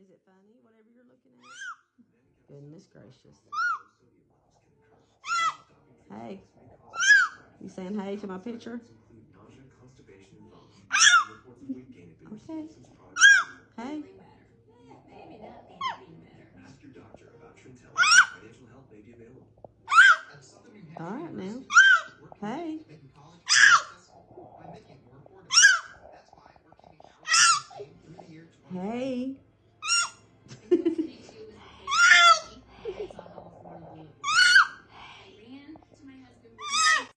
Is it funny, whatever you're looking at? Goodness gracious. Hey. You saying hey to my picture? Okay. Hey. Ask your doctor about Trintel. Financial help may be available. All right now. Hey. Hey.